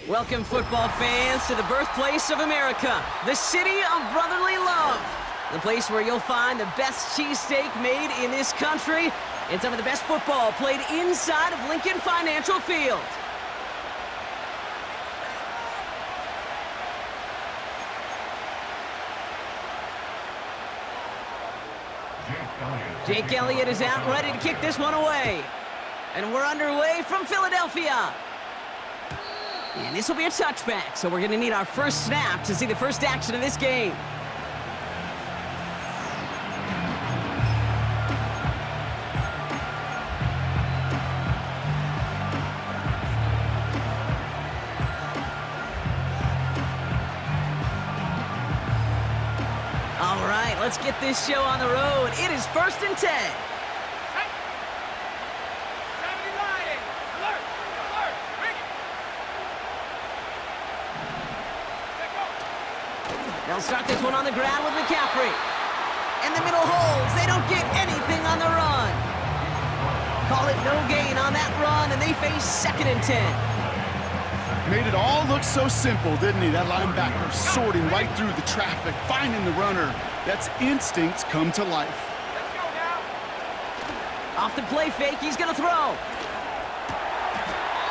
Welcome, football fans, to the birthplace of America, the city of brotherly love. The place where you'll find the best cheesesteak made in this country and some of the best football played inside of Lincoln Financial Field. Jake Elliott is out ready to kick this one away. And we're underway from Philadelphia. And this will be a touchback, so we're going to need our first snap to see the first action of this game. All right, let's get this show on the road. It is 1st and 10. They'll start this one on the ground with McCarthy. And the middle holds. They don't get anything on the run. Call it no gain on that run, and they face 2nd and 10. Made it all look so simple, didn't he? That linebacker sorting right through the traffic, finding the runner. That's instincts come to life. Let's go now. Off the play fake, he's going to throw.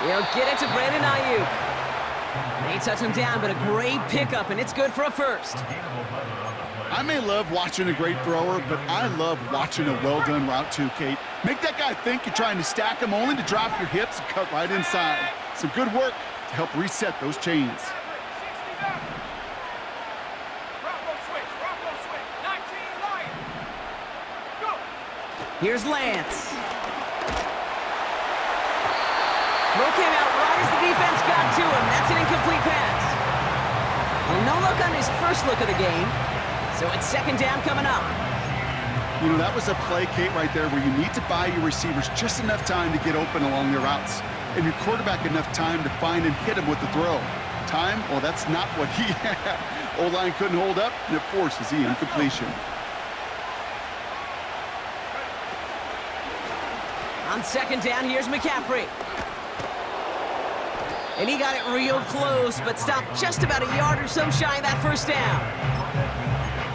He'll get it to Brandon Ayuk. They touch him down, but a great pickup, and it's good for a first. I may love watching a great thrower, but I love watching a well-done route too, Kate. Make that guy think you're trying to stack him only to drop your hips and cut right inside. Some good work to help reset those chains. Here's Lance. Throw came out right as the defense got to him. That's an incomplete pass. Well, no look on his first look of the game. So it's 2nd down coming up. You know, that was a play, Kate, right there where you need to buy your receivers just enough time to get open along their routes. And your quarterback enough time to find and hit him with the throw. Time? Well, that's not what he had. O-line couldn't hold up, and it forces the incompletion. On 2nd down, here's McCaffrey. And he got it real close, but stopped just about a yard or so shy of that first down.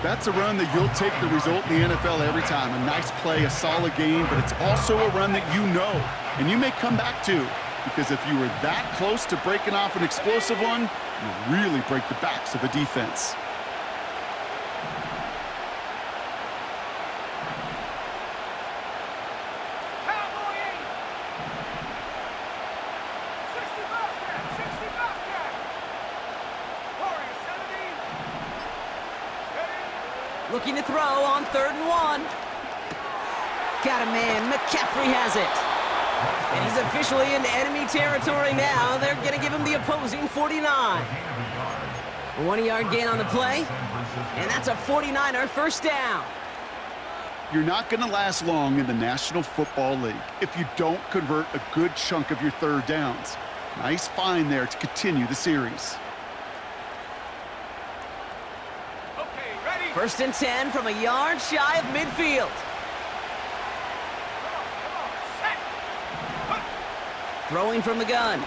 That's a run that you'll take the result in the NFL every time. A nice play, a solid game, but it's also a run that you know, and you may come back to. Because if you were that close to breaking off an explosive one, you really break the backs of a defense. Looking to throw on 3rd and 1. Got a man. McCaffrey has it. And he's officially in enemy territory now. They're going to give him the opposing 49. A 1-yard gain on the play. And that's a 49er first down. You're not going to last long in the National Football League if you don't convert a good chunk of your 3rd downs. Nice find there to continue the series. 1st and 10 from a yard shy of midfield. Throwing from the gun.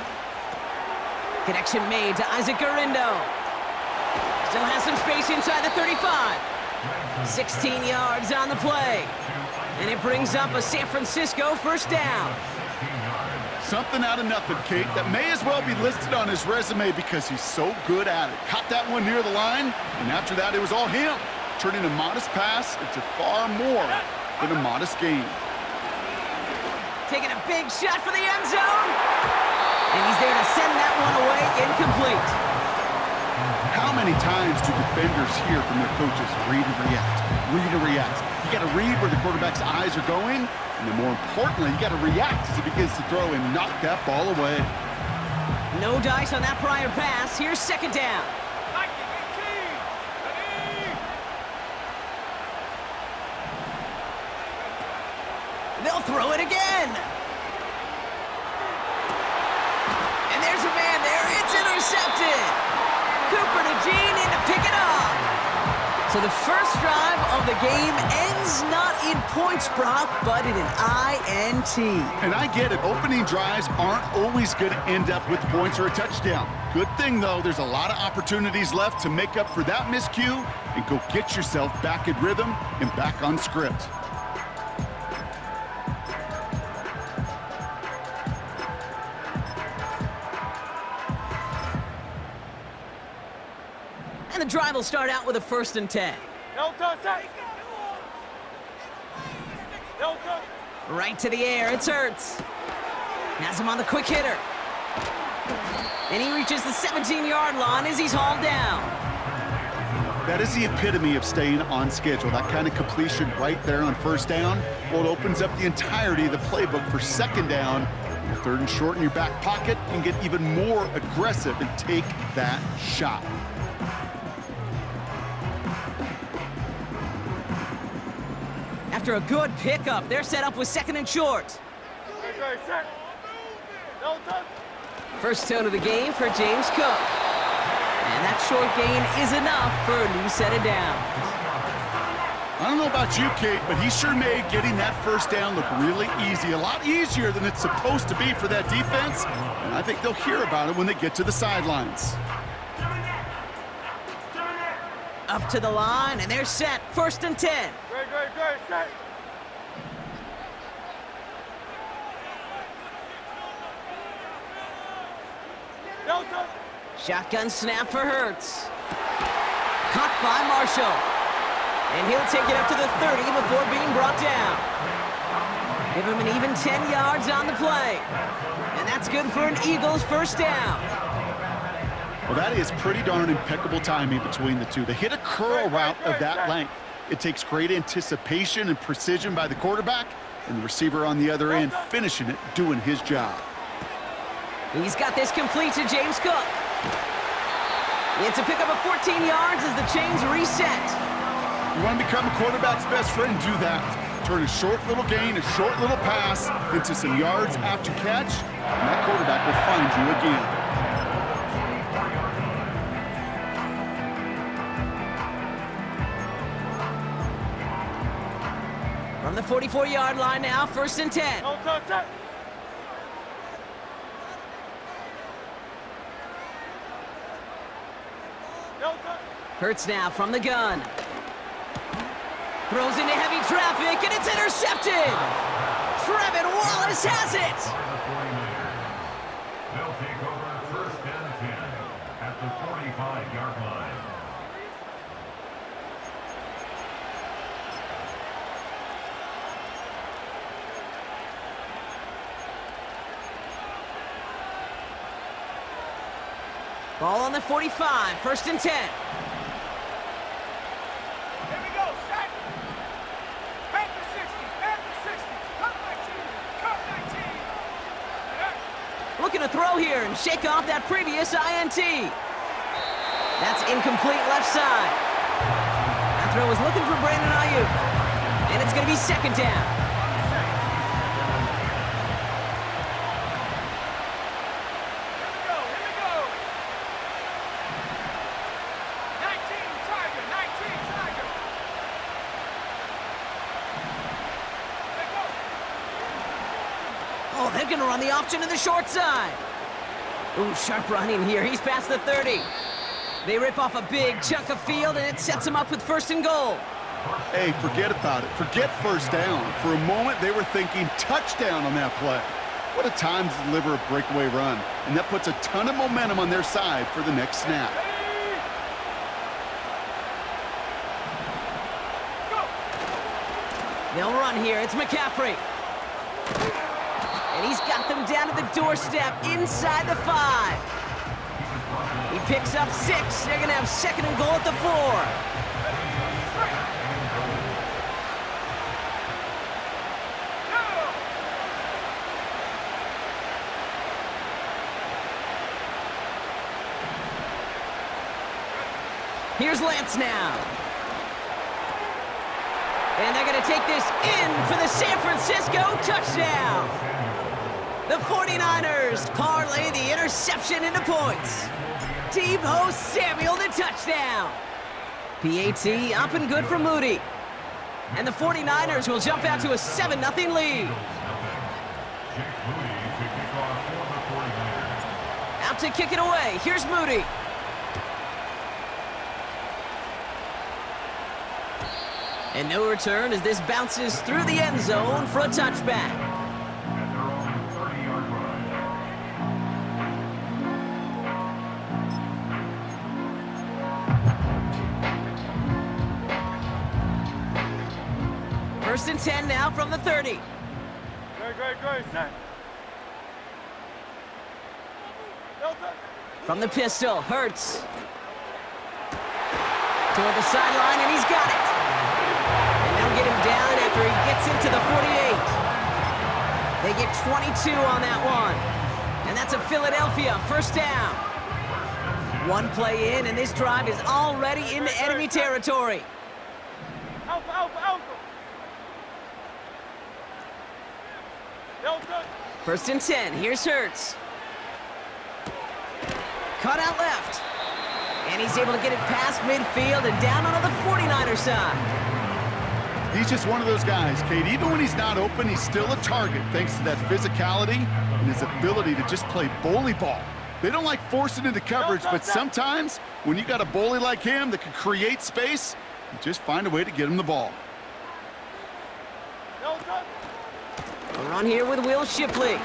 Connection made to Isaac Garindo. Still has some space inside the 35. 16 yards on the play. And it brings up a San Francisco first down. Something out of nothing, Kate, that may as well be listed on his resume because he's so good at it. Caught that one near the line, and after that, it was all him. Turning a modest pass into far more than a modest gain. Taking a big shot for the end zone. And he's there to send that one away incomplete. How many times do defenders hear from their coaches, read and react, read and react? You got to read where the quarterback's eyes are going, and then more importantly, you got to react as he begins to throw and knock that ball away. No dice on that prior pass. Here's 2nd down. They'll throw it again. And there's a man there. It's intercepted. Cooper to Gene in to pick it up. So the first drive of the game ends not in points, Brock, but in an INT. And I get it. Opening drives aren't always going to end up with points or a touchdown. Good thing, though, there's a lot of opportunities left to make up for that miscue and go get yourself back in rhythm and back on script. And the drive will start out with a 1st and 10. Right to the air, it's Hurts. Has him on the quick hitter. And he reaches the 17-yard line as he's hauled down. That is the epitome of staying on schedule. That kind of completion right there on 1st down. Well, it opens up the entirety of the playbook for 2nd down. 3rd and short in your back pocket and get even more aggressive and take that shot. After a good pickup, they're set up with 2nd and short. First tone of the game for James Cook. And that short gain is enough for a new set of downs. I don't know about you, Kate, but he sure made getting that 1st down look really easy. A lot easier than it's supposed to be for that defense. And I think they'll hear about it when they get to the sidelines. Up to the line, and they're set. 1st and 10. Set. Shotgun snap for Hurts. Caught by Marshall. And he'll take it up to the 30 before being brought down. Give him an even 10 yards on the play. And that's good for an Eagles 1st down. Well, that is pretty darn impeccable timing between the two. They hit a curl route of that length. It takes great anticipation and precision by the quarterback, and the receiver on the other end finishing it, doing his job. He's got this complete to James Cook. It's a pickup of 14 yards as the chains reset. You want to become a quarterback's best friend, do that. Turn a short little gain, a short little pass into some yards after catch, and that quarterback will find you again. From the 44-yard line now, 1st and 10. Hurts now from the gun. Throws into heavy traffic, and it's intercepted! Trevin Wallace has it! They'll take over 1st and 10 at the 45-yard line. Ball on the 45, 1st and 10. Here we go, set. Panther 60, cut 19. Looking to throw here and shake off that previous INT. That's incomplete left side. That throw is looking for Brandon Ayuk. And it's going to be 2nd down. Oh, they're going to run the option to the short side. Ooh, sharp running here. He's past the 30. They rip off a big chunk of field, and it sets them up with 1st and goal. Hey, forget about it. Forget 1st down. For a moment, they were thinking touchdown on that play. What a time to deliver a breakaway run. And that puts a ton of momentum on their side for the next snap. They'll run here. It's McCaffrey. And he's got them down to the doorstep inside the 5. He picks up 6. They're going to have 2nd and goal at the 4. Here's Lance now. And they're going to take this in for the San Francisco touchdown. The 49ers parlay the interception into points. Deebo Samuel the touchdown. PAT up and good for Moody. And the 49ers will jump out to a 7-0 lead. Out to kick it away. Here's Moody. And no return as this bounces through the end zone for a touchback. First and 10 now from the 30. Great, set. From the pistol, Hurts. Toward the sideline, and he's got it. And they'll get him down after he gets into the 48. They get 22 on that one. And that's a Philadelphia first down. One play in, and this drive is already into enemy territory. Alpha. First and 10, here's Hurts. Cut out left. And he's able to get it past midfield and down onto the 49er side. He's just one of those guys, Kate. Even when he's not open, he's still a target thanks to that physicality and his ability to just play bully ball. They don't like forcing into coverage, but sometimes when you got a bully like him that can create space, you just find a way to get him the ball. We're on here with Will Shipley.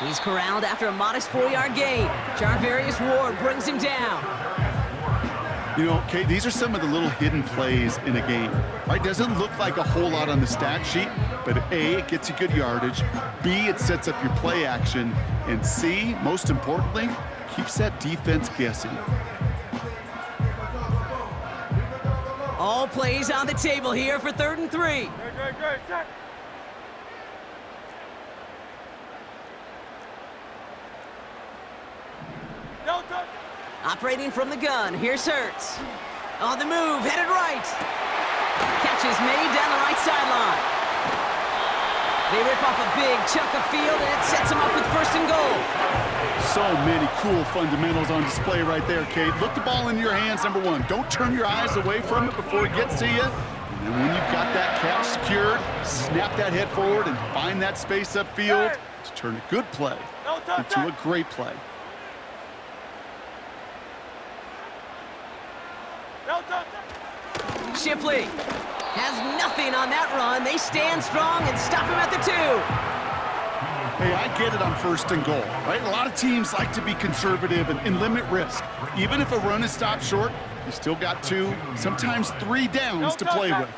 He's corralled after a modest 4-yard gain. Jarvarius Ward brings him down. You know, Kate, these are some of the little hidden plays in a game, right? Doesn't look like a whole lot on the stat sheet, but A, it gets you good yardage, B, it sets up your play action, and C, most importantly, keeps that defense guessing. All plays on the table here for 3rd and 3. Great, set. Operating from the gun, here's Hurts. On the move, headed right. Catch is made down the right sideline. They rip off a big chunk of field, and it sets them up with 1st and goal. So many cool fundamentals on display right there, Kate. Look the ball into your hands, number one. Don't turn your eyes away from it before it gets to you. And then when you've got that catch secured, snap that head forward and find that space upfield to turn a good play into a great play. Shipley has nothing on that run. They stand strong and stop him at the 2. Hey, I get it on 1st and goal, right? A lot of teams like to be conservative and limit risk. Even if a run is stopped short, you still got 2, sometimes 3 downs to play with.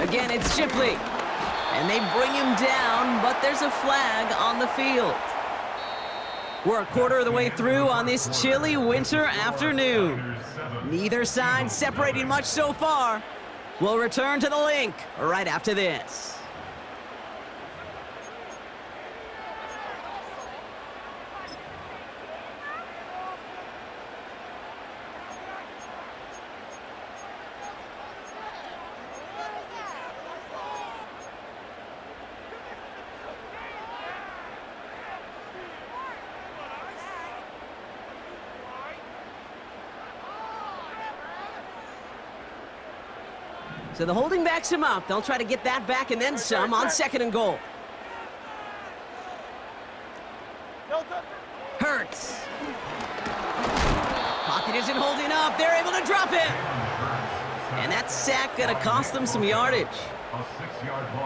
Again, it's Shipley. And they bring him down, but there's a flag on the field. We're a quarter of the way through on this chilly winter afternoon. Neither side separating much so far. We'll return to the link right after this. So the holding backs him up. They'll try to get that back and then some on 2nd and goal. Hurts. Pocket isn't holding up. They're able to drop it. And that sack going to cost them some yardage.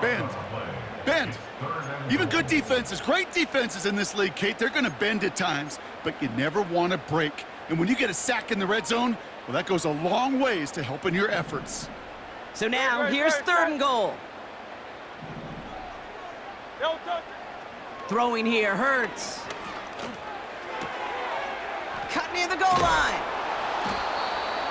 Bend. Even good defenses, great defenses in this league, Kate, they're going to bend at times, but you never want to break. And when you get a sack in the red zone, well, that goes a long ways to helping your efforts. So now, here's 3rd and goal. Throwing here, Hurts. Cut near the goal line.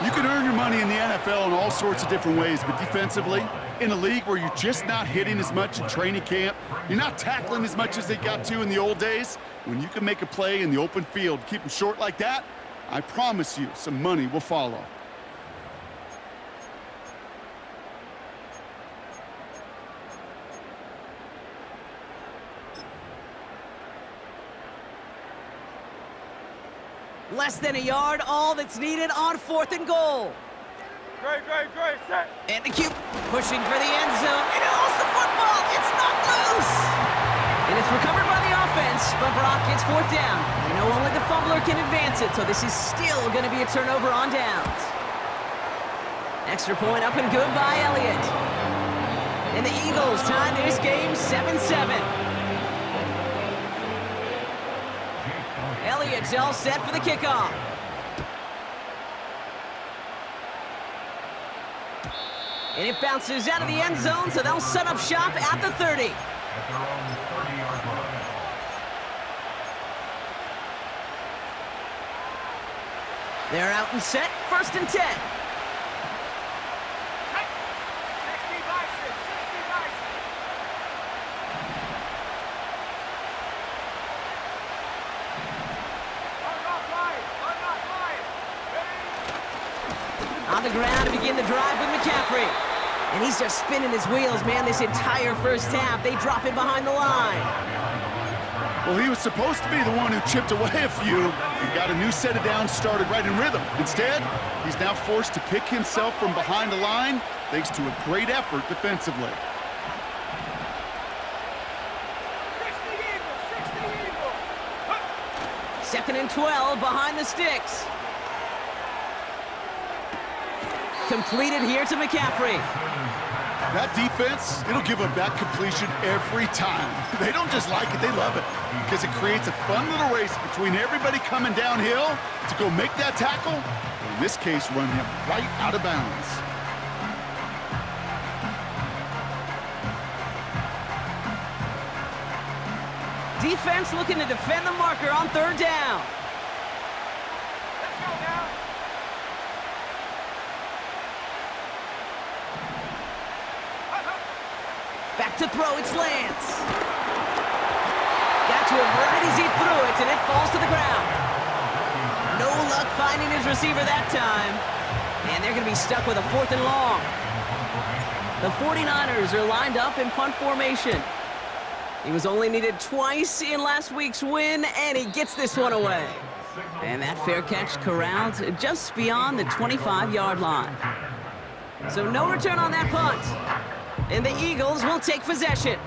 You can earn your money in the NFL in all sorts of different ways, but defensively, in a league where you're just not hitting as much in training camp, you're not tackling as much as they got to in the old days, when you can make a play in the open field, keep them short like that, I promise you some money will follow. Less than a yard, all that's needed on 4th and goal. Great, set. And the Q pushing for the end zone. And he lost the football. It's knocked loose. And it's recovered by the offense, but Brock gets 4th down. You know, only the fumbler can advance it, so this is still going to be a turnover on downs. Extra point up and good by Elliott. And the Eagles tie this game 7-7. Elliott's all set for the kickoff. And it bounces out of the end zone, so they'll set up shop at the 30. At their own 30-yard line. They're out and set, 1st and 10. On the ground to begin the drive with McCaffrey. And he's just spinning his wheels, man, this entire first half. They drop him behind the line. Well, he was supposed to be the one who chipped away a few and got a new set of downs started right in rhythm. Instead, he's now forced to pick himself from behind the line thanks to a great effort defensively. 2nd and 12 behind the sticks. Completed here to McCaffrey. That defense, it'll give up that completion every time. They don't just like it, they love it. Because it creates a fun little race between everybody coming downhill to go make that tackle, or in this case, run him right out of bounds. Defense looking to defend the marker on 3rd down. Let's go now. Back to throw, it's Lance. Got to him right as he threw it, and it falls to the ground. No luck finding his receiver that time. And they're going to be stuck with a 4th and long. The 49ers are lined up in punt formation. He was only needed twice in last week's win, and he gets this one away. And that fair catch corralled just beyond the 25-yard line. So no return on that punt. And the Eagles will take possession.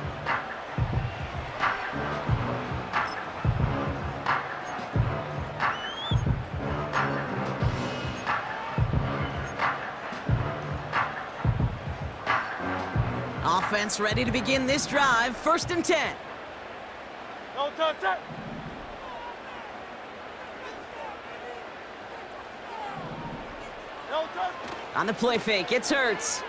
Offense ready to begin this drive, 1st and 10. No touch, set. No touch. On the play fake, it's Hurts.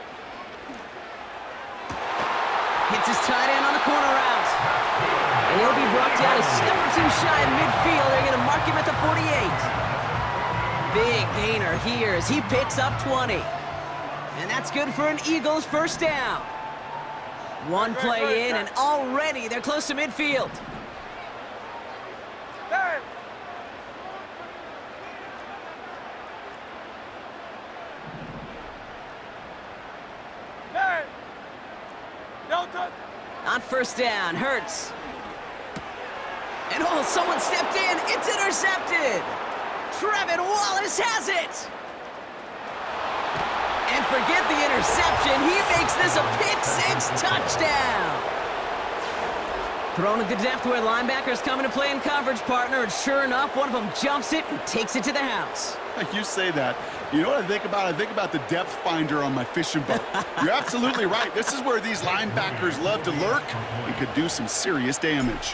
Hits his tight end on the corner route. And he'll be brought down a step or two shy of midfield. They're going to mark him at the 48. Big gainer here as he picks up 20. And that's good for an Eagles 1st down. One play in, and already they're close to midfield. Hey. Hey. No touch. On 1st down, Hurts. And oh, someone stepped in. It's intercepted. Trevin Wallace has it. And forget the interception. He makes this a pick-6 touchdown. Thrown at the depth where linebackers come into play in coverage, partner. And sure enough, one of them jumps it and takes it to the house. You say that. You know what I think about? I think about the depth finder on my fishing boat. You're absolutely right. This is where these linebackers love to lurk and could do some serious damage.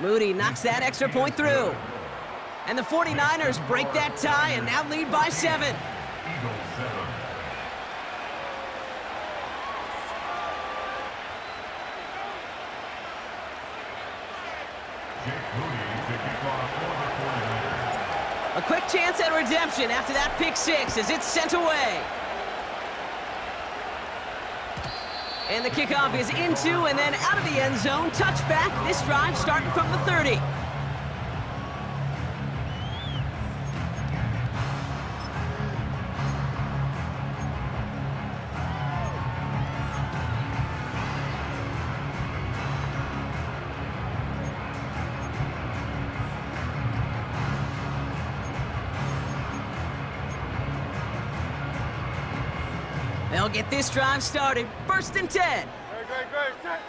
Moody knocks that extra point through. And the 49ers break that tie and now lead by 7. Eagles 7. A quick chance at redemption after that pick-6 as it's sent away. And the kickoff is into and then out of the end zone. Touchback, this drive starting from the 30. They'll get this drive started. 1st and 10. Great. Set.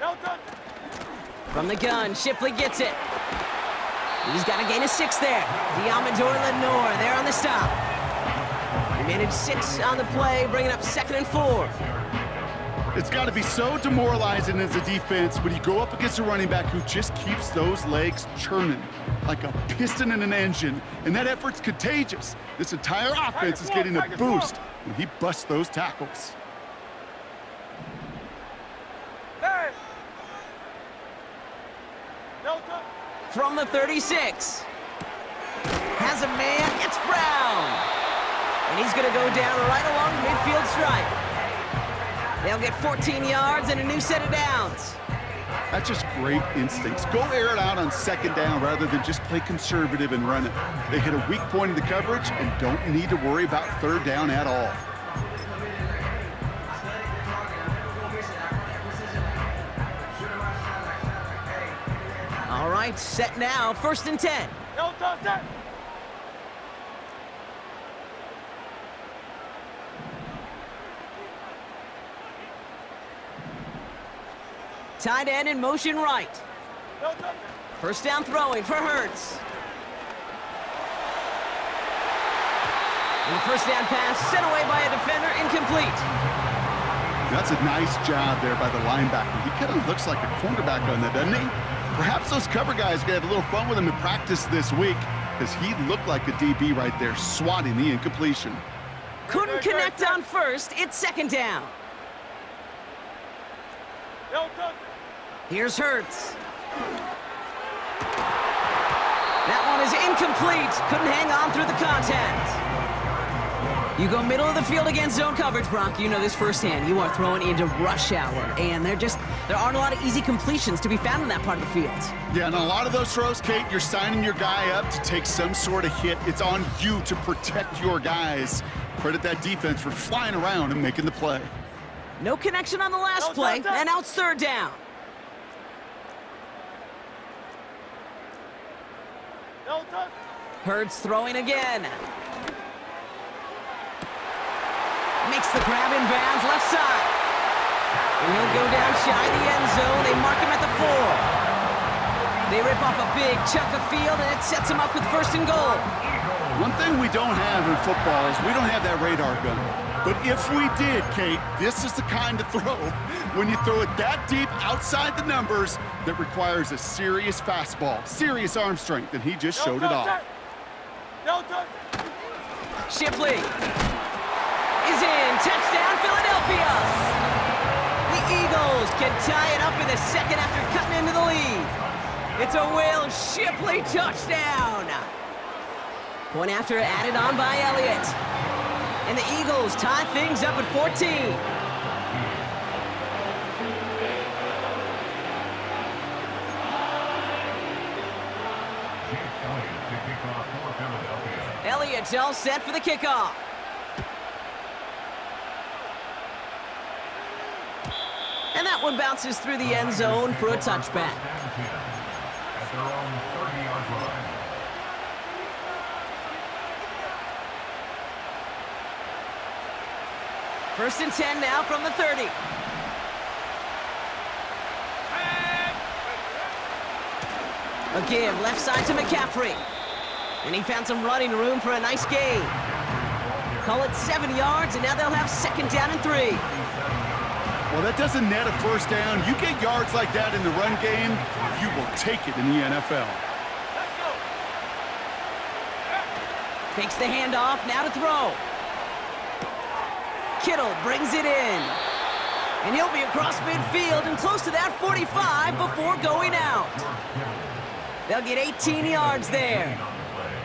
No touch. From the gun, Shipley gets it. He's got to gain a 6 there. Diamador Lenore there on the stop. He managed 6 on the play, bringing up 2nd and 4. It's got to be so demoralizing as a defense when you go up against a running back who just keeps those legs churning like a piston in an engine, and that effort's contagious. This entire offense is getting a boost when he busts those tackles. Hey. No touch. From the 36. Has a man, it's Brown. And he's going to go down right along the midfield stripe. They'll get 14 yards and a new set of downs. That's just great instincts. Go air it out on 2nd down rather than just play conservative and run it. They hit a weak point in the coverage and don't need to worry about 3rd down at all. All right, set now, 1st and 10. No touch. Set. Tight end in motion right. No touch. 1st down throwing for Hurts. And the 1st down pass sent away by a defender, incomplete. That's a nice job there by the linebacker. He kind of looks like a cornerback on that, doesn't he? Perhaps those cover guys are going to have a little fun with him in practice this week because he looked like a DB right there, swatting the incompletion. Couldn't connect on 1st, it's 2nd down. No touch. Here's Hurts. That one is incomplete. Couldn't hang on through the contact. You go middle of the field against zone coverage, Brock. You know this firsthand. You are throwing into rush hour, and there aren't a lot of easy completions to be found in that part of the field. Yeah, and a lot of those throws, Kate, you're signing your guy up to take some sort of hit. It's on you to protect your guys. Credit that defense for flying around and making the play. No connection on the last play, and now it's 3rd down. No touch. Hurts throwing again. Makes the grab in bounds, left side. And he'll go down shy of the end zone. They mark him at the 4. They rip off a big chunk of field, and it sets him up with 1st and goal. One thing we don't have in football is we don't have that radar gun. But if we did, Kate, this is the kind of throw, when you throw it that deep outside the numbers, that requires a serious fastball, serious arm strength, and he just showed it off. No touch. Shipley is in. Touchdown, Philadelphia. The Eagles can tie it up in the 2nd after cutting into the lead. It's a Will Shipley touchdown. Point after added on by Elliott. And the Eagles tie things up at 14. Elliott's all set for the kickoff. And that one bounces through the end zone for a touchback. At their own 30-yard line. 1st and 10 now from the 30. A give left side to McCaffrey. And he found some running room for a nice gain. Call it 7 yards, and now they'll have 2nd down and 3. Well, that doesn't net a 1st down. You get yards like that in the run game, you will take it in the NFL. Fakes the handoff, now to throw. Kittle brings it in. And he'll be across midfield and close to that 45 before going out. They'll get 18 yards there.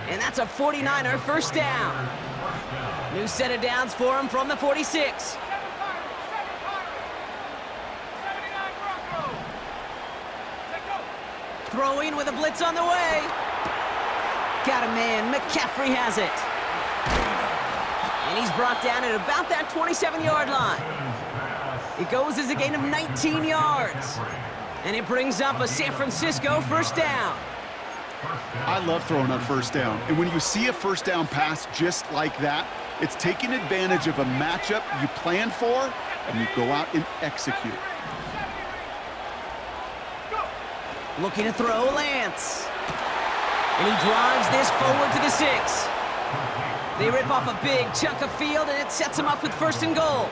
And that's a 49er 1st down. New set of downs for him from the 46. Throwing with a blitz on the way. Got a man, McCaffrey has it. And he's brought down at about that 27-yard line. It goes as a gain of 19 yards. And it brings up a San Francisco 1st down. I love throwing on first down. And when you see a first down pass just like that, it's taking advantage of a matchup you plan for, and you go out and execute. Looking to throw, Lance. And he drives this forward to the 6. They rip off a big chunk of field, and it sets them up with 1st and goal.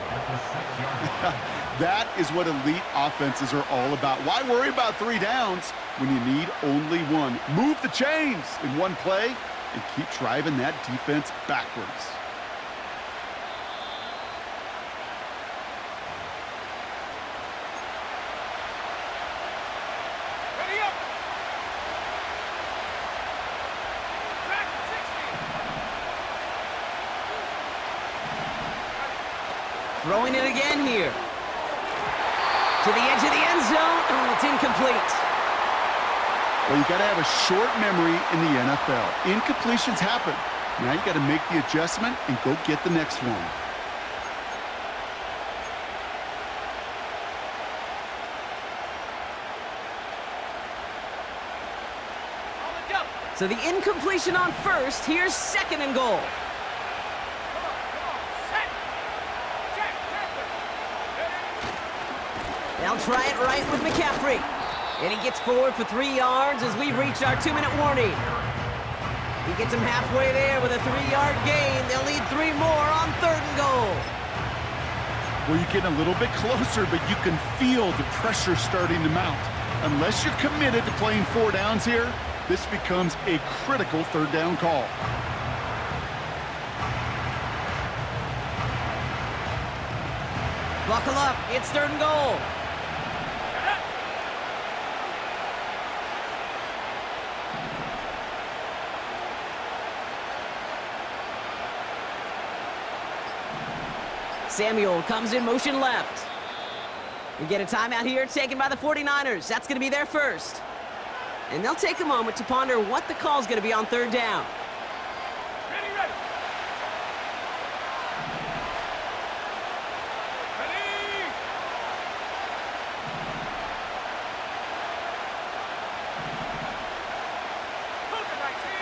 That is what elite offenses are all about. Why worry about 3 downs when you need only 1? Move the chains in one play and keep driving that defense backwards. Ready up. Back 60. Throwing it again here. To the edge of the end zone. Oh, it's incomplete. Well, you got to have a short memory in the NFL. Incompletions happen. Now you got to make the adjustment and go get the next one. So the incompletion on 1st. Here's 2nd and goal. They'll try it right with McCaffrey. And he gets forward for 3 yards as we reach our 2-minute warning. He gets him halfway there with a 3-yard gain. They'll need 3 more on 3rd and goal. Well, you're getting a little bit closer, but you can feel the pressure starting to mount. Unless you're committed to playing 4 downs here, this becomes a critical 3rd down call. Buckle up. It's 3rd and goal. Samuel comes in motion left. We get a timeout here taken by the 49ers. That's going to be their first. And they'll take a moment to ponder what the call is going to be on 3rd down. Ready, ready. Ready. Cougar 19.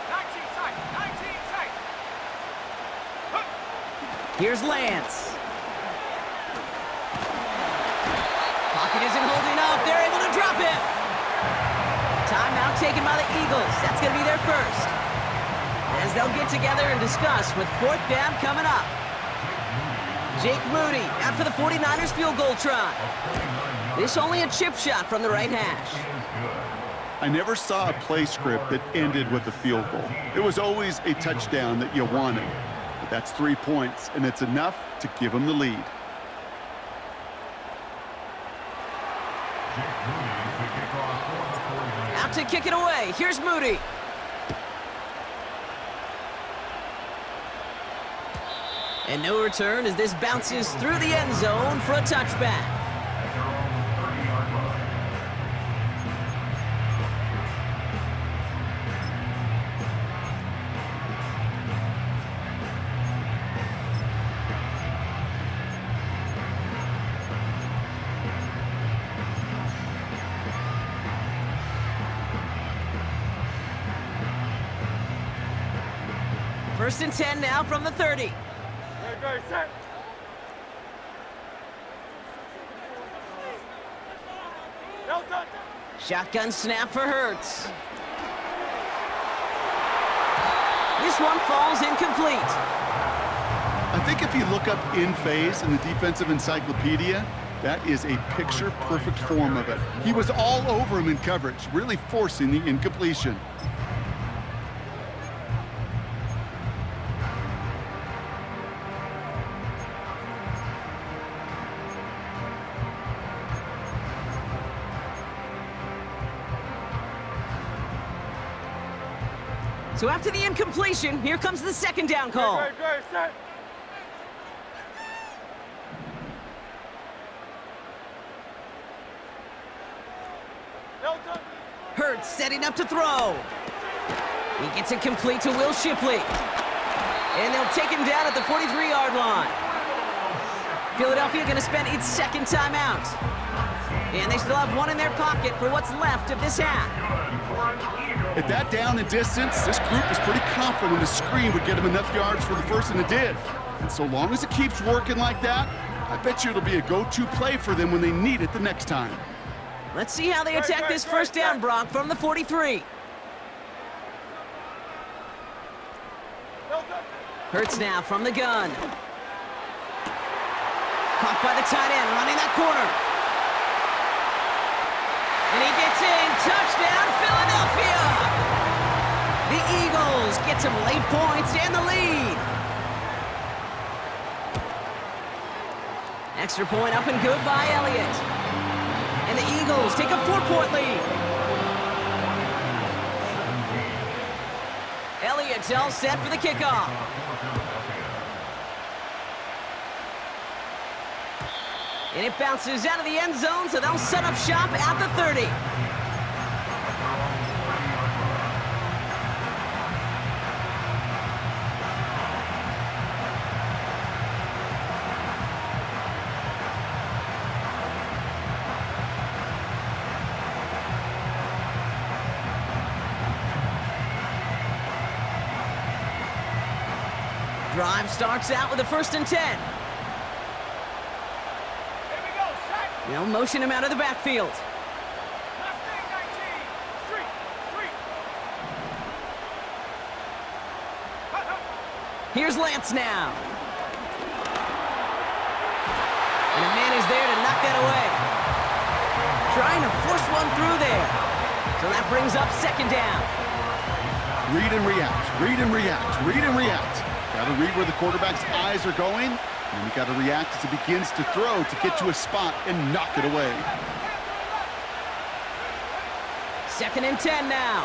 19 tight. 19 tight. Here's Lance. Pocket isn't holding up. They're able to drop it. Timeout taken by the Eagles. That's going to be their first. As they'll get together and discuss with 4th down coming up. Jake Moody out for the 49ers field goal try. This only a chip shot from the right hash. I never saw a play script that ended with a field goal. It was always a touchdown that you wanted. But that's 3 points, and it's enough to give them the lead. Out to kick it away. Here's Moody. And no return as this bounces through the end zone for a touchback. First and 10 now from the 30. Ready, set. No touch. Shotgun snap for Hurts. This one falls incomplete. I think if you look up in phase in the defensive encyclopedia, that is a picture-perfect form of it. He was all over him in coverage, really forcing the incompletion. So after the incompletion, here comes the 2nd down call. Ready, set. No touch. Hurts setting up to throw. He gets it complete to Will Shipley. And they'll take him down at the 43-yard line. Philadelphia going to spend its second timeout. And they still have one in their pocket for what's left of this half. At that down and distance, this group is pretty confident the screen would get them enough yards for the first, and it did. And so long as it keeps working like that, I bet you it'll be a go-to play for them when they need it the next time. Let's see how they attack this first down, Brock, from the 43. Hurts now from the gun. Caught by the tight end, running that corner. And he gets in. Touchdown, Philadelphia! The Eagles get some late points and the lead. Extra point up and good by Elliott. And the Eagles take a 4-point lead. Elliott's all set for the kickoff. And it bounces out of the end zone, so they'll set up shop at the 30. Drive starts out with a 1st and 10. They'll motion him out of the backfield. Here's Lance now. And a man is there to knock that away. Trying to force one through there. So that brings up 2nd down. Read and react, read and react, read and react. Got to read where the quarterback's eyes are going. And you got to react as he begins to throw to get to a spot and knock it away. 2nd and 10 now.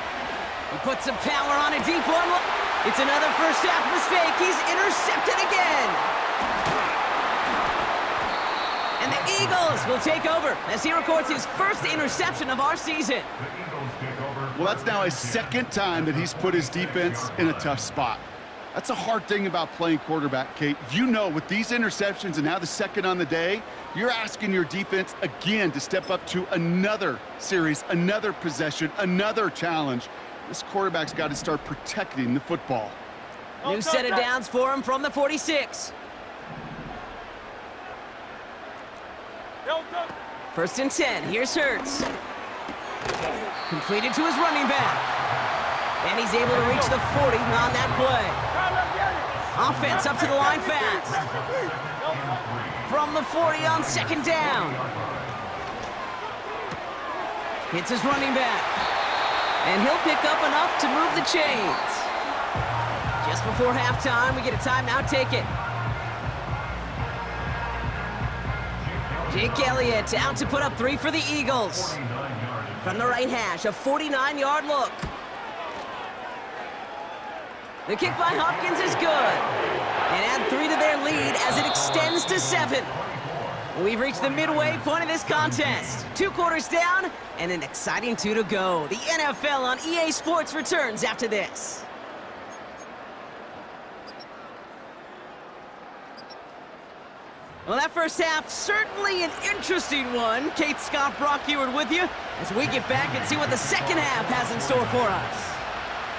He puts some power on a deep one. It's another first half mistake. He's intercepted again. And the Eagles will take over as he records his first interception of our season. Well, that's now his 2nd time that he's put his defense in a tough spot. That's a hard thing about playing quarterback, Kate. You know, with these interceptions and now the 2nd on the day, you're asking your defense again to step up to another series, another possession, another challenge. This quarterback's got to start protecting the football. New set of downs for him from the 46. 1st and 10. Here's Hurts. Completed to his running back. And he's able to reach the 40 on that play. Offense up to the line fast. From the 40 on 2nd down. Hits his running back. And he'll pick up enough to move the chains. Just before halftime, we get a timeout taken. Jake Elliott out to put up 3 for the Eagles. From the right hash, a 49-yard look. The kick by Hopkins is good. And add 3 to their lead as it extends to 7. We've reached the midway point of this contest. 2 quarters down and an exciting 2 to go. The NFL on EA Sports returns after this. Well, that first half, certainly an interesting one. Kate, Scott, Brock Ewart with you as we get back and see what the second half has in store for us.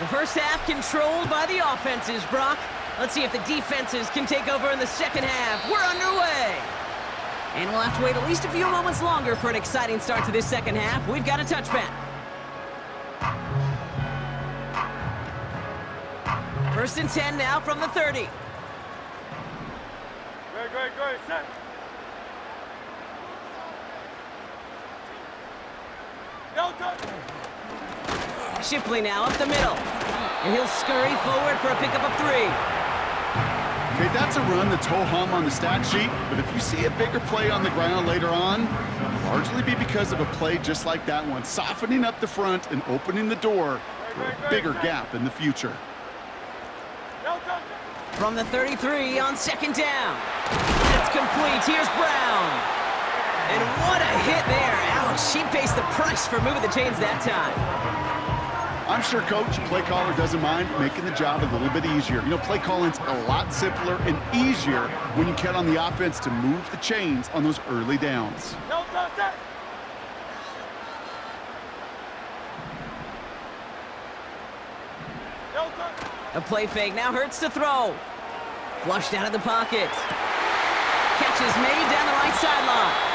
The first half controlled by the offenses, Brock. Let's see if the defenses can take over in the second half. We're underway. And we'll have to wait at least a few moments longer for an exciting start to this second half. We've got a touchback. 1st and 10 now from the 30. Great, set. Shipley now up the middle. And he'll scurry forward for a pickup of 3. Okay, that's a run that's ho-hum on the stat sheet, but if you see a bigger play on the ground later on, it'll largely be because of a play just like that one, softening up the front and opening the door for a bigger gap in the future. From the 33 on 2nd down. It's complete. Here's Brown. And what a hit there. Ouch, she pays the price for moving the chains that time. I'm sure coach, play caller doesn't mind making the job a little bit easier. You know, play calling's a lot simpler and easier when you count on the offense to move the chains on those early downs. No touch that. No touch. A play fake now hurts to throw. Flushed out of the pocket. Catch is made down the right sideline.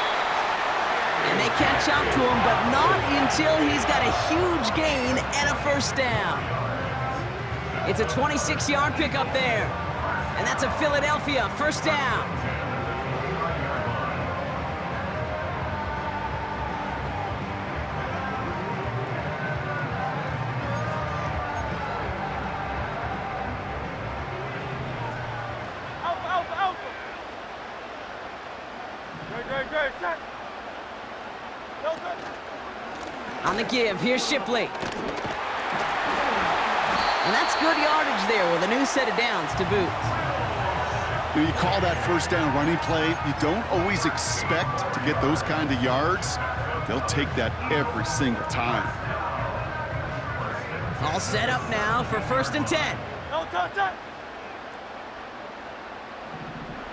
And they catch up to him, but not until he's got a huge gain and a first down. It's a 26-yard pickup there. And that's a Philadelphia first down. Alpha. Great, set. No touch. On the give, here's Shipley. And that's good yardage there with a new set of downs to boot. You call that first down running play, you don't always expect to get those kind of yards. They'll take that every single time. All set up now for 1st and 10. No touch that.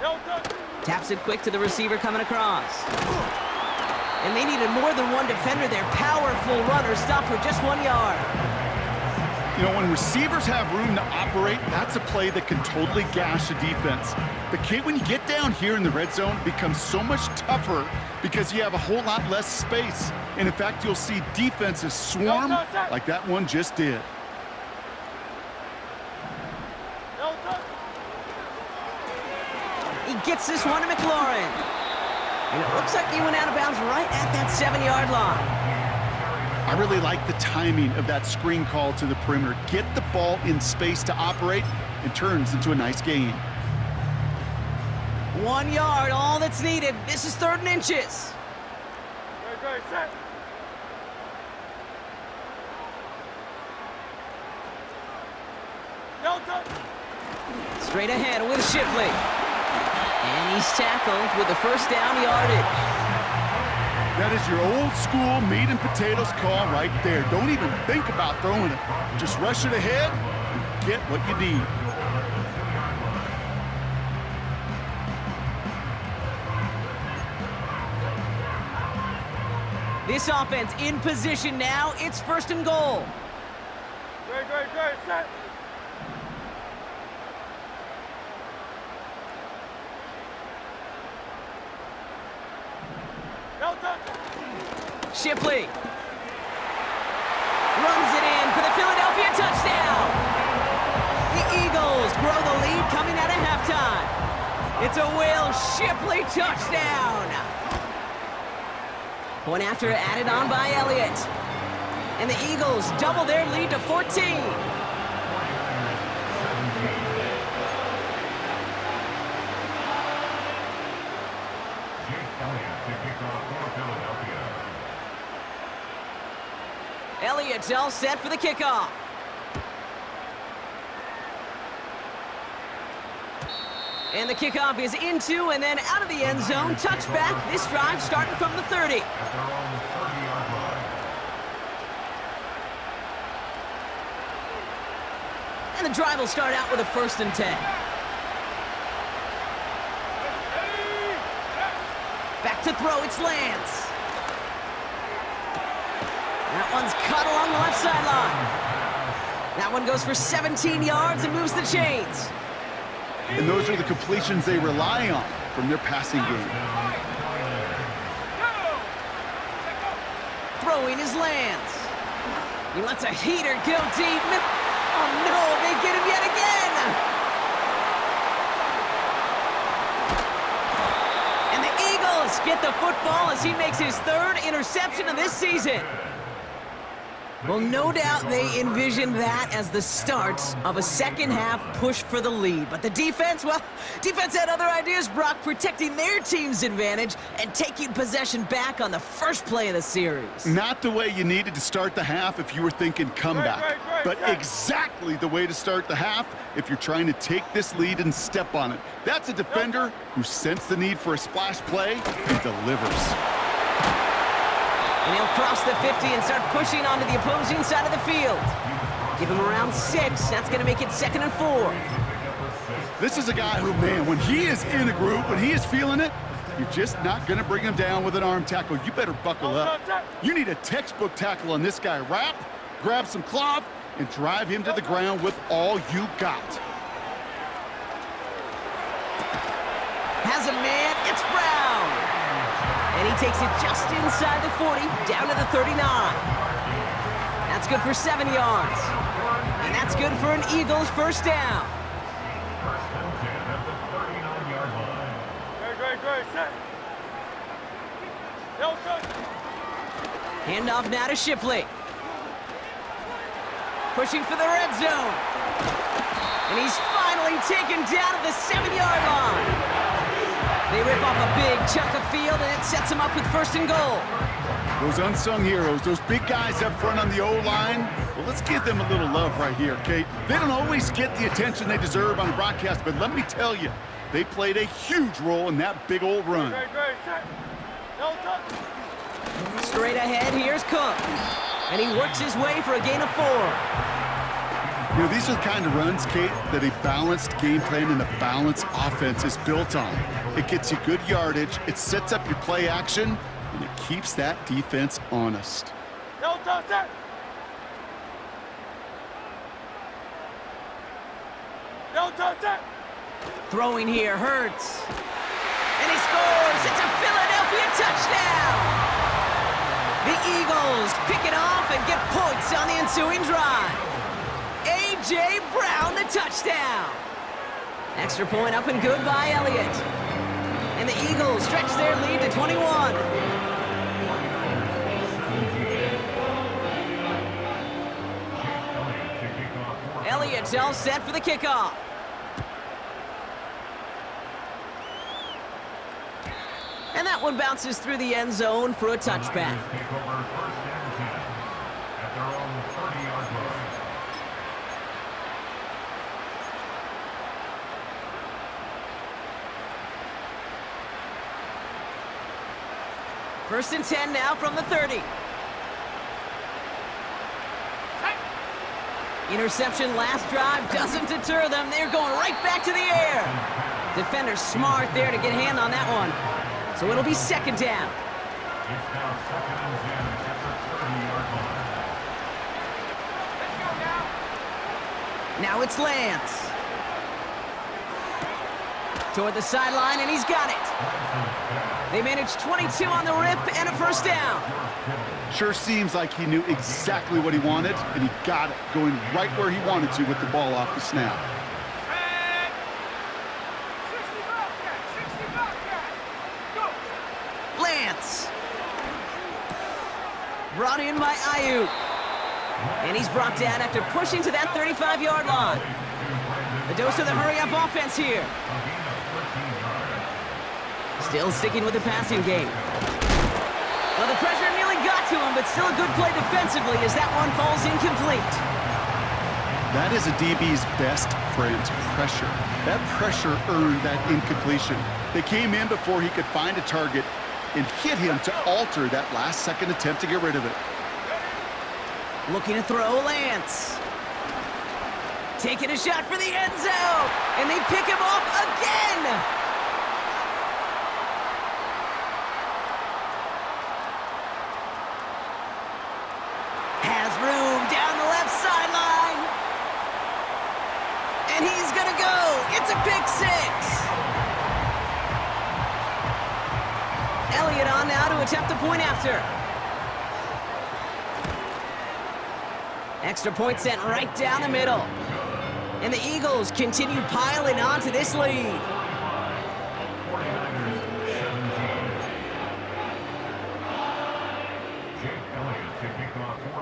No touch. Taps it quick to the receiver coming across. And they needed more than one defender there. Powerful runner, stopped for just 1 yard. You know, when receivers have room to operate, that's a play that can totally gash a defense. But when you get down here in the red zone, it becomes so much tougher because you have a whole lot less space. And in fact, you'll see defenses swarm like that one just did. No touch. He gets this one to McLaurin. And it looks like he went out of bounds right at that 7-yard line. I really like the timing of that screen call to the perimeter. Get the ball in space to operate and turns into a nice gain. 1 yard, all that's needed. This is 3rd and inches. Great, set. No touch. Straight ahead with Shipley. And he's tackled with the first down yardage. That is your old school meat and potatoes call right there. Don't even think about throwing it. Just rush it ahead and get what you need. This offense in position now. It's 1st and goal. Great, set. No touch. Shipley runs it in for the Philadelphia touchdown. The Eagles grow the lead coming out of halftime. It's a Will Shipley touchdown. Point after added on by Elliott. And the Eagles double their lead to 14. Elliott's all set for the kickoff. And the kickoff is into and then out of the end zone. Touchback. This drive starting from the 30. At their own 30-yard line. And the drive will start out with a 1st and 10. Back to throw, it's Lance. That one's cut along the left sideline. That one goes for 17 yards and moves the chains. And those are the completions they rely on from their passing game. Throwing is Lance. He lets a heater go deep. Oh no, they get him yet again. And the Eagles get the football as he makes his 3rd interception of this season. Well, no doubt they envisioned that as the start of a second-half push for the lead. But the defense, well, defense had other ideas, Brock, protecting their team's advantage and taking possession back on the first play of the series. Not the way you needed to start the half if you were thinking comeback, but exactly the way to start the half if you're trying to take this lead and step on it. That's a defender who sensed the need for a splash play and delivers. And he'll cross the 50 and start pushing onto the opposing side of the field. Give him around 6. That's going to make it 2nd and 4. This is a guy who, man, when he is in a groove, when he is feeling it, you're just not going to bring him down with an arm tackle. You better buckle up. You need a textbook tackle on this guy. Wrap, grab some cloth, and drive him to the ground with all you got. Has a man, it's Brown. And he takes it just inside the 40, down to the 39. That's good for 7 yards. And that's good for an Eagles first down. First and 10 at the 39-yard line. Great, set. No touch. Handoff now to Shipley. Pushing for the red zone. And he's finally taken down at the 7-yard line. They rip off a big chunk of field, and it sets him up with 1st and goal. Those unsung heroes, those big guys up front on the O-line, well, let's give them a little love right here, okay? They don't always get the attention they deserve on the broadcast, but let me tell you, they played a huge role in that big old run. Great, set. No touch. Straight ahead, here's Cook. And he works his way for a gain of 4. You know, these are the kind of runs, Kate, that a balanced game plan and a balanced offense is built on. It gets you good yardage, it sets up your play action, and it keeps that defense honest. No touch, set. No touch, set. Throwing here hurts. And he scores! It's a Philadelphia touchdown! The Eagles pick it off and get points on the ensuing drive. A.J. Brown, the touchdown. Extra point up and good by Elliott. And the Eagles stretch their lead to 21. Elliott's all set for the kickoff. And that one bounces through the end zone for a touchback. Take over 1st and 10 at their own 30-yard line. First and 10 now from the 30. Interception last drive doesn't deter them. They're going right back to the air. Defender's smart there to get a hand on that one. So it'll be 2nd down. It's now 2nd and 10 at the 30-yard line. Now it's Lance. Toward the sideline, and he's got it. They managed 22 on the rip and a first down. Sure seems like he knew exactly what he wanted, and he got it, going right where he wanted to with the ball off the snap. Lance. Brought in by Ayuk. And he's brought down after pushing to that 35-yard line. The dose of the hurry-up offense here. Still sticking with the passing game. Well, the pressure nearly got to him, but still a good play defensively as that one falls incomplete. That is a DB's best friend, pressure. That pressure earned that incompletion. They came in before he could find a target and hit him to alter that last-second attempt to get rid of it. Looking to throw, Lance. Taking a shot for the end zone, and they pick him off again. Has room down the left sideline. And he's gonna go. It's a pick 6. Elliott on now to attempt the point after. Extra point sent right down the middle. And the Eagles continue piling on to this lead.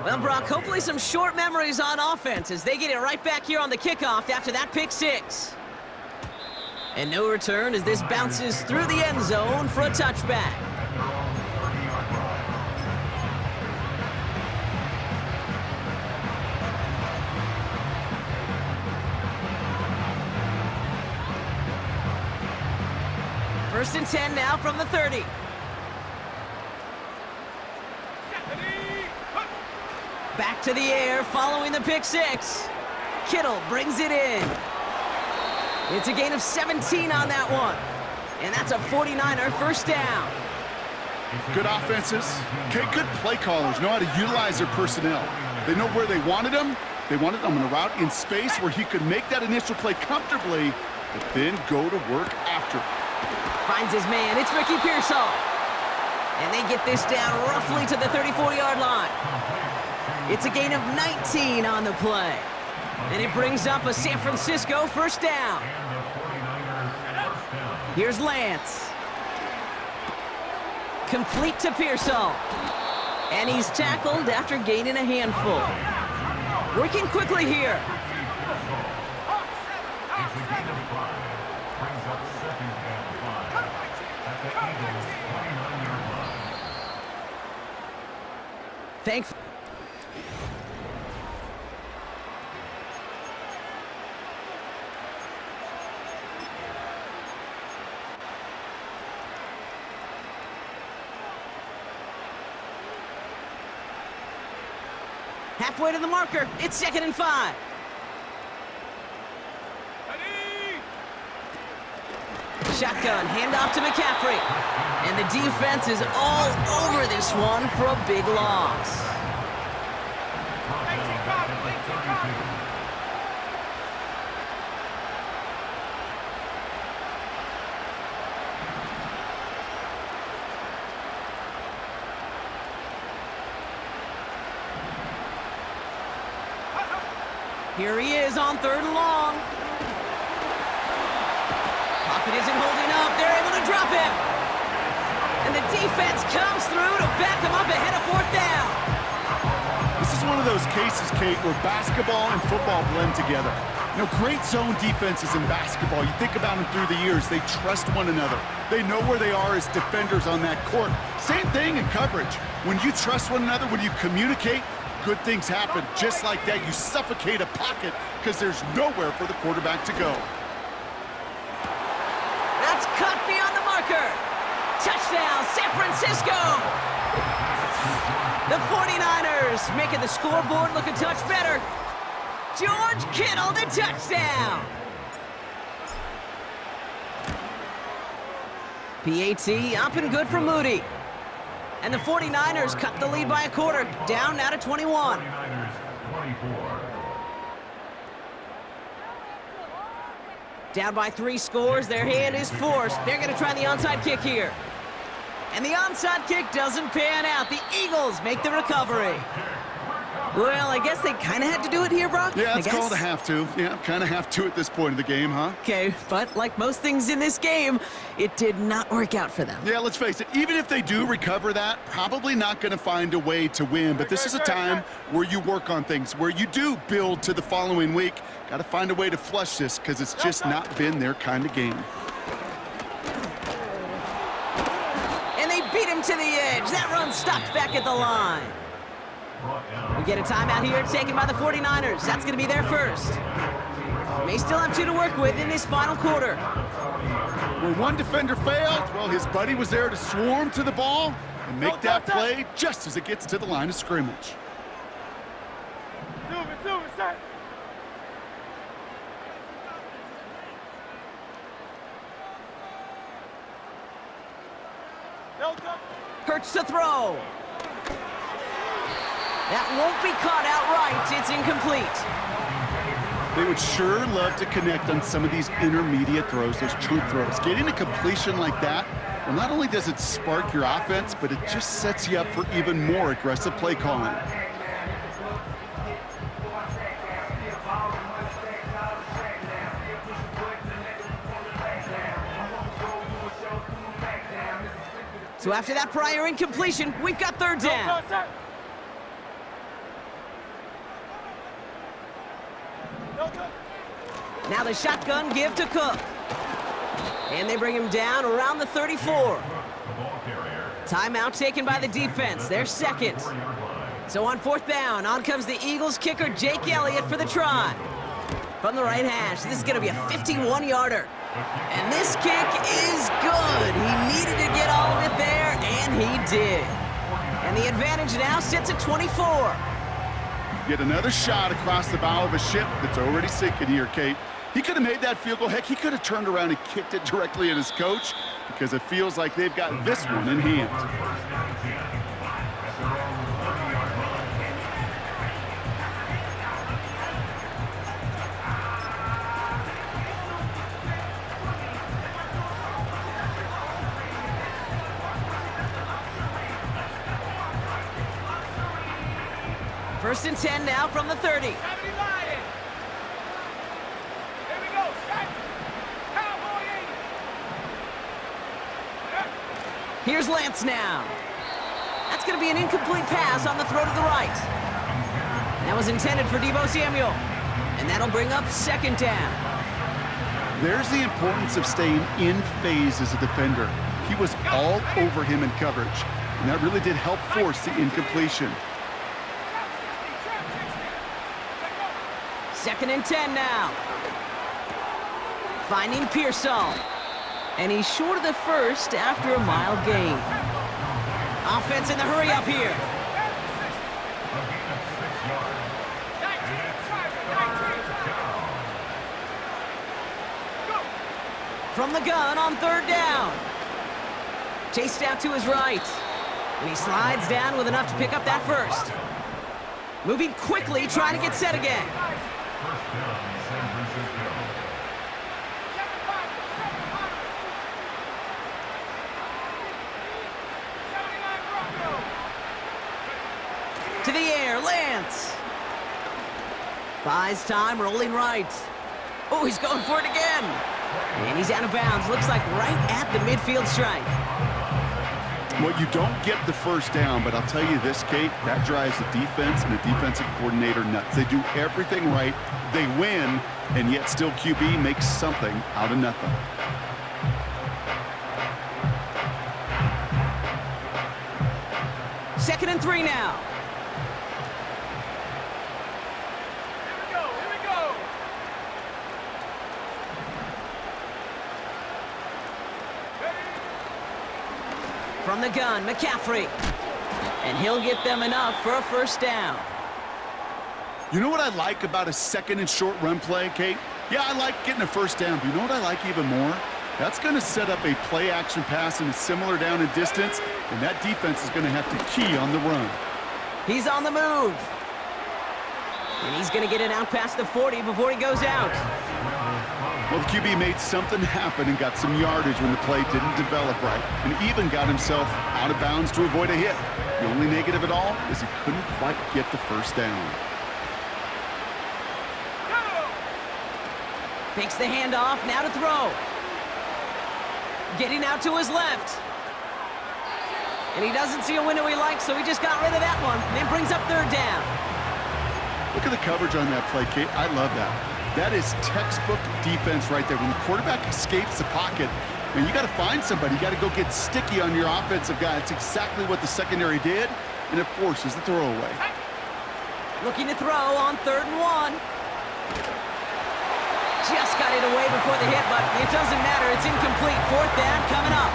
Well, Brock, hopefully some short memories on offense as they get it right back here on the kickoff after that pick 6. And no return as this bounces through the end zone for a touchback. First and 10 now from the 30. Back to the air following the pick six. Kittle brings it in. It's a gain of 17 on that one. And that's a 49er first down. Good offenses. Okay, good play callers know how to utilize their personnel. They know where they wanted them. They wanted them on a route in space where he could make that initial play comfortably, but then go to work after. Finds his man. It's Ricky Pearsall. And they get this down roughly to the 34-yard line. It's a gain of 19 on the play. And it brings up a San Francisco first down. Here's Lance. Complete to Pearsall. And he's tackled after gaining a handful. Working quickly here. Thankfully. Halfway to the marker. It's 2nd and 5. Shotgun, handoff to McCaffrey. And the defense is all over this one for a big loss. Here he is on 3rd and long. Pocket isn't holding up. They're able to drop him. And the defense comes through to back him up ahead of 4th down. This is one of those cases, Kate, where basketball and football blend together. You know, great zone defenses in basketball. You think about them through the years. They trust one another. They know where they are as defenders on that court. Same thing in coverage. When you trust one another, when you communicate, good things happen. Just like that, you suffocate a pocket because there's nowhere for the quarterback to go. That's caught beyond the marker. Touchdown, San Francisco. The 49ers making the scoreboard look a touch better. George Kittle, the touchdown. PAT up and good for Moody. And the 49ers cut the lead by a quarter, down now to 21. 49ers 24. Down by 3 scores, their hand is forced. They're going to try the onside kick here. And the onside kick doesn't pan out. The Eagles make the recovery. Well, I guess they kind of had to do it here, Brock. Yeah, it's called a have to. Yeah, kind of have to at this point of the game, huh? Okay, but like most things in this game, it did not work out for them. Yeah, let's face it, even if they do recover that, probably not going to find a way to win. But this is a time where you work on things, where you do build to the following week. Got to find a way to flush this because it's just not been their kind of game. And they beat him to the edge. That run stopped back at the line. We get a timeout here taken by the 49ers. That's going to be their first. May still have 2 to work with in this final quarter. Where one defender failed, well, his buddy was there to swarm to the ball and make that play just as it gets to the line of scrimmage. Set. Hurts to throw. That won't be caught outright. It's incomplete. They would sure love to connect on some of these intermediate throws, those chunk throws. Getting a completion like that, well, not only does it spark your offense, but it just sets you up for even more aggressive play calling. So after that prior incompletion, we've got 3rd down. Now the shotgun give to Cook. And they bring him down around the 34. Timeout taken by the defense. Their second. So on 4th down, on comes the Eagles kicker, Jake Elliott, for the try. From the right hash, this is going to be a 51-yarder. And this kick is good. He needed to get all of it there, and he did. And the advantage now sits at 24. Yet another shot across the bow of a ship that's already sinking here, Kate. He could have made that field goal. Heck, he could have turned around and kicked it directly at his coach because it feels like they've got this one in hand. First and 10 now from the 30. Here we go. Set. Cowboy 80. Here's Lance now. That's going to be an incomplete pass on the throw to the right. That was intended for Deebo Samuel. And that'll bring up second down. There's the importance of staying in phase as a defender. He was all over him in coverage, and that really did help force the incompletion. Second and 10 now. Finding Pearsall. And he's short of the first after a mile gain. Offense in the hurry up here. From the gun on third down. Chased out to his right. And he slides down with enough to pick up that first. Moving quickly, trying to get set again. To the air, Lance. Buys time, rolling right. Oh, he's going for it again. And he's out of bounds. Looks like right at the midfield strike. Well, you don't get the first down, but I'll tell you this, Kate, that drives the defense and the defensive coordinator nuts. They do everything right, they win, and yet still QB makes something out of nothing. Second and 3 now. Here we go. From the gun, McCaffrey. And he'll get them enough for a first down. You know what I like about a second and short run play, Kate? Yeah, I like getting a first down, but you know what I like even more? That's going to set up a play-action pass in a similar down and distance, and that defense is going to have to key on the run. He's on the move. And he's going to get it out past the 40 before he goes out. Well, the QB made something happen and got some yardage when the play didn't develop right, and even got himself out of bounds to avoid a hit. The only negative at all is he couldn't quite get the first down. Fakes the handoff, now to throw. Getting out to his left. And he doesn't see a window he likes, so he just got rid of that one. And it brings up third down. Look at the coverage on that play, Kate. I love that. That is textbook defense right there. When the quarterback escapes the pocket, man, you got to find somebody. You got to go get sticky on your offensive guy. It's exactly what the secondary did, and it forces the throwaway. Looking to throw on third and 1. Just got it away before the hit, but it doesn't matter. It's incomplete. Fourth down coming up.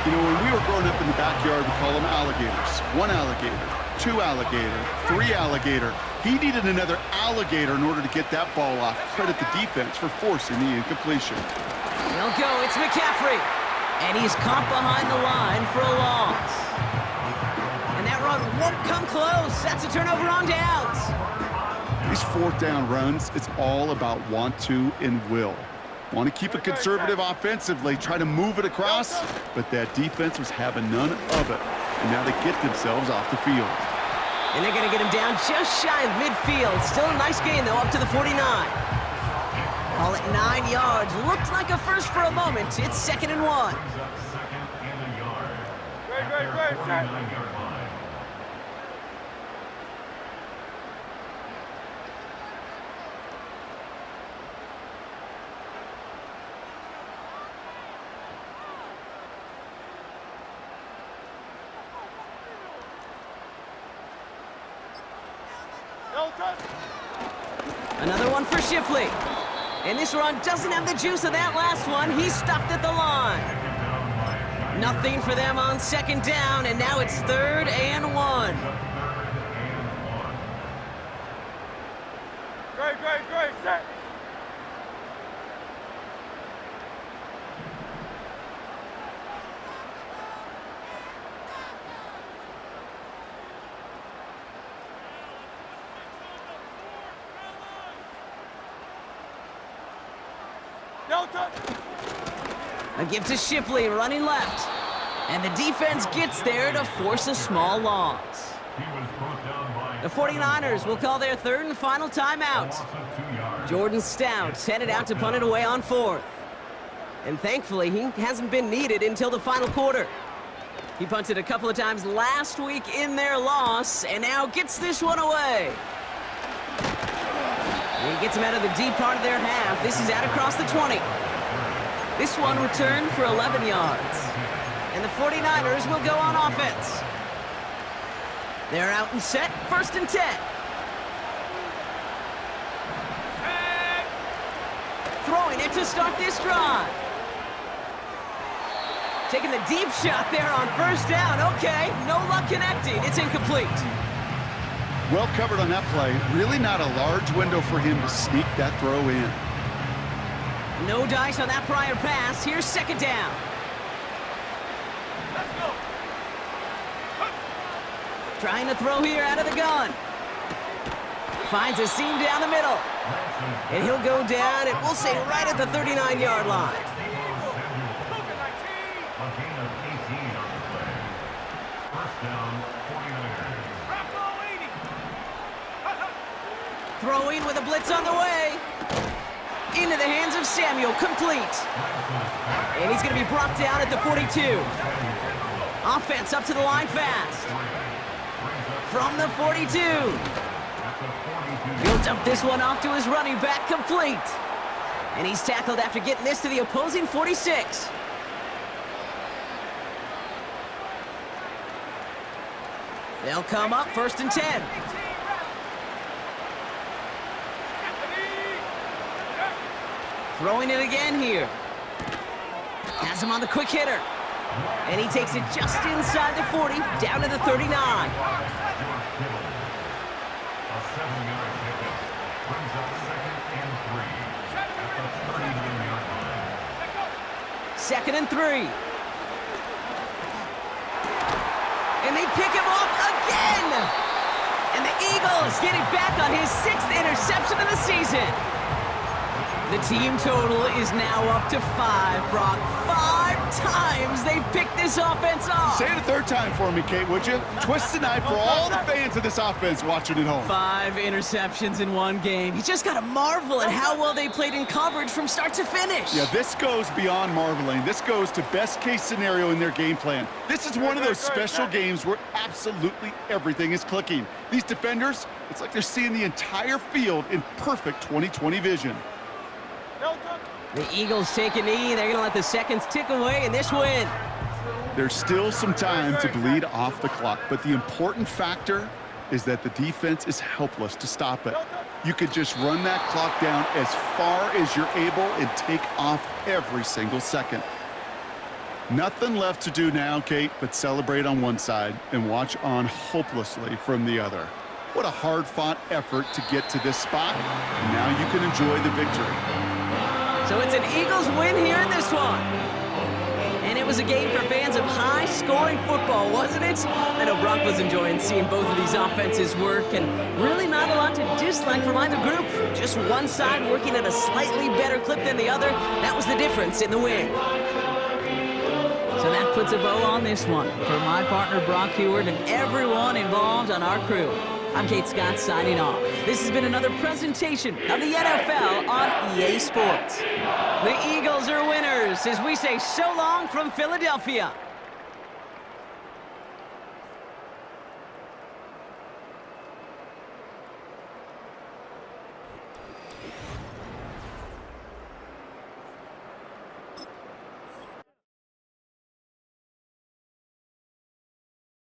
You know, when we were growing up in the backyard, we call them alligators. 1 alligator, 2 alligator, 3 alligator. He needed another alligator in order to get that ball off. Credit the defense for forcing the incompletion. He'll go. It's McCaffrey. And he's caught behind the line for a loss. And that run won't come close. That's a turnover on downs. These fourth down runs, it's all about want to and will. Want to keep it conservative offensively, try to move it across, but that defense was having none of it. And now they get themselves off the field. And they're going to get him down just shy of midfield. Still a nice gain, though, up to the 49. Call it 9 yards. Looked like a first for a moment. It's second and 1. Great, set. Another one for Shipley. And this run doesn't have the juice of that last one. He's stopped at the line. Nothing for them on second down, and now it's third and 1. Great. Set. No touch. A give to Shipley, running left. And the defense gets there to force a small loss. He was brought down by The 49ers will call their third and final timeout. loss of 2 yards. Jordan Stout's headed out to punt it away on fourth. And thankfully, he hasn't been needed until the final quarter. He punted a couple of times last week in their loss, and now gets this one away. And he gets him out of the deep part of their half. This is out across the 20. This one returned for 11 yards. And the 49ers will go on offense. They're out and set, 1st and 10. Throwing it to start this drive. Taking the deep shot there on 1st down. Okay, no luck connecting. It's incomplete. Well covered on that play. Really not a large window for him to sneak that throw in. No dice on that prior pass. Here's 2nd down. Let's go. Trying to throw here out of the gun. Finds a seam down the middle. And he'll go down, and we'll say right at the 39-yard line. A gain of 18 on the play. 1st down, 49ers. Throwing with a blitz on the way. Into the hands of Samuel, complete. And he's going to be brought down at the 42. Offense up to the line fast. From the 42. He'll dump this one off to his running back, complete. And he's tackled after getting this to the opposing 46. They'll come up 1st and 10. Throwing it again here. Has him on the quick hitter. And he takes it just inside the 40, down to the 39. A 7-yard pickup brings up 2nd and 3 at the 39-yard line. 2nd and 3. And they pick him off again. And the Eagles getting back on his 6th interception of the season. The team total is now up to 5, Brock. 5 times they've picked this offense off. Say it a 3rd time for me, Kate, would you? Twist the knife for all the fans of this offense watching at home. 5 interceptions in one game. You just got to marvel at how well they played in coverage from start to finish. Yeah, this goes beyond marveling. This goes to best case scenario in their game plan. This is one of those special games where absolutely everything is clicking. These defenders, it's like they're seeing the entire field in perfect 20/20 vision. The Eagles take a knee. They're going to let the seconds tick away in this win. There's still some time to bleed off the clock, but the important factor is that the defense is helpless to stop it. You could just run that clock down as far as you're able and take off every single second. Nothing left to do now, Kate, but celebrate on one side and watch on hopelessly from the other. What a hard-fought effort to get to this spot, and now you can enjoy the victory. So it's an Eagles win here in this one. And it was a game for fans of high-scoring football, wasn't it? I know Brock was enjoying seeing both of these offenses work, and really not a lot to dislike from either group. Just one side working at a slightly better clip than the other. That was the difference in the win. So that puts a bow on this one. For my partner, Brock Heward, and everyone involved on our crew, I'm Kate Scott signing off. This has been another presentation of the NFL on EA Sports. The Eagles are winners as we say so long from Philadelphia.